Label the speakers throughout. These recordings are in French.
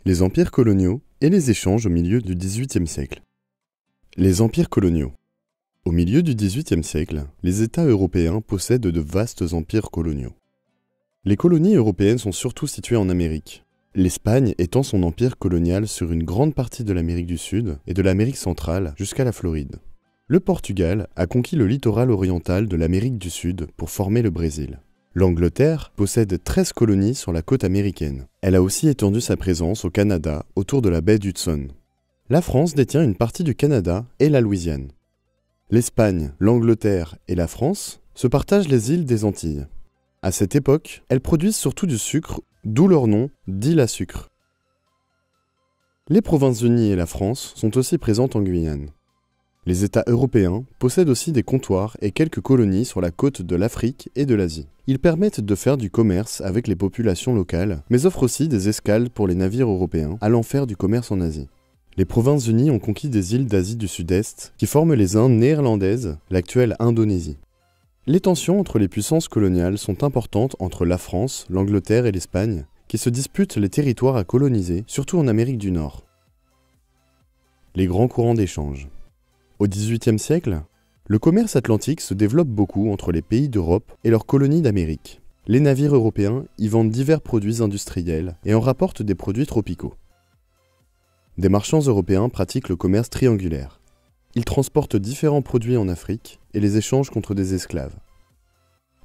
Speaker 1: Les empires coloniaux et les échanges au milieu du XVIIIe siècle. Les empires coloniaux. Au milieu du XVIIIe siècle, les États européens possèdent de vastes empires coloniaux. Les colonies européennes sont surtout situées en Amérique, l'Espagne étend son empire colonial sur une grande partie de l'Amérique du Sud et de l'Amérique centrale jusqu'à la Floride. Le Portugal a conquis le littoral oriental de l'Amérique du Sud pour former le Brésil. L'Angleterre possède 13 colonies sur la côte américaine. Elle a aussi étendu sa présence au Canada, autour de la baie d'Hudson. La France détient une partie du Canada et la Louisiane. L'Espagne, l'Angleterre et la France se partagent les îles des Antilles. À cette époque, elles produisent surtout du sucre, d'où leur nom d'île à sucre. Les Provinces-Unies et la France sont aussi présentes en Guyane. Les États européens possèdent aussi des comptoirs et quelques colonies sur la côte de l'Afrique et de l'Asie. Ils permettent de faire du commerce avec les populations locales, mais offrent aussi des escales pour les navires européens allant faire du commerce en Asie. Les Provinces-Unies ont conquis des îles d'Asie du Sud-Est qui forment les Indes néerlandaises, l'actuelle Indonésie. Les tensions entre les puissances coloniales sont importantes entre la France, l'Angleterre et l'Espagne, qui se disputent les territoires à coloniser, surtout en Amérique du Nord. Les grands courants d'échange. Au XVIIIe siècle, le commerce atlantique se développe beaucoup entre les pays d'Europe et leurs colonies d'Amérique. Les navires européens y vendent divers produits industriels et en rapportent des produits tropicaux. Des marchands européens pratiquent le commerce triangulaire. Ils transportent différents produits en Afrique et les échangent contre des esclaves.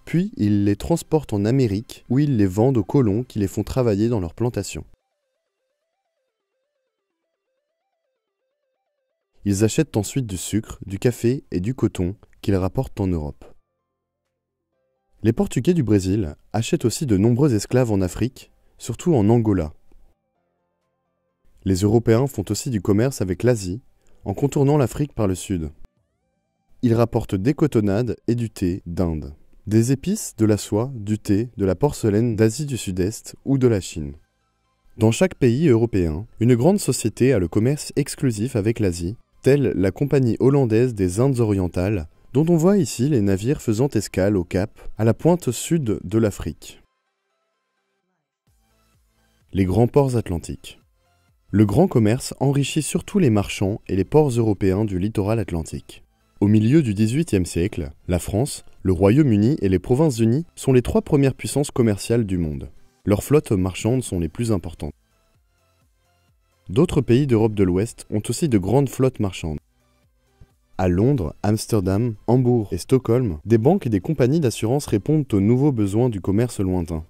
Speaker 1: Puis ils les transportent en Amérique où ils les vendent aux colons qui les font travailler dans leurs plantations. Ils achètent ensuite du sucre, du café et du coton qu'ils rapportent en Europe. Les Portugais du Brésil achètent aussi de nombreux esclaves en Afrique, surtout en Angola. Les Européens font aussi du commerce avec l'Asie, en contournant l'Afrique par le sud. Ils rapportent des cotonnades et du thé d'Inde, des épices, de la soie, du thé, de la porcelaine d'Asie du Sud-Est ou de la Chine. Dans chaque pays européen, une grande société a le commerce exclusif avec l'Asie, telle la Compagnie hollandaise des Indes orientales, dont on voit ici les navires faisant escale au Cap, à la pointe sud de l'Afrique. Les grands ports atlantiques. Le grand commerce enrichit surtout les marchands et les ports européens du littoral atlantique. Au milieu du XVIIIe siècle, la France, le Royaume-Uni et les Provinces-Unies sont les 3 premières puissances commerciales du monde. Leurs flottes marchandes sont les plus importantes. D'autres pays d'Europe de l'Ouest ont aussi de grandes flottes marchandes. À Londres, Amsterdam, Hambourg et Stockholm, des banques et des compagnies d'assurance répondent aux nouveaux besoins du commerce lointain.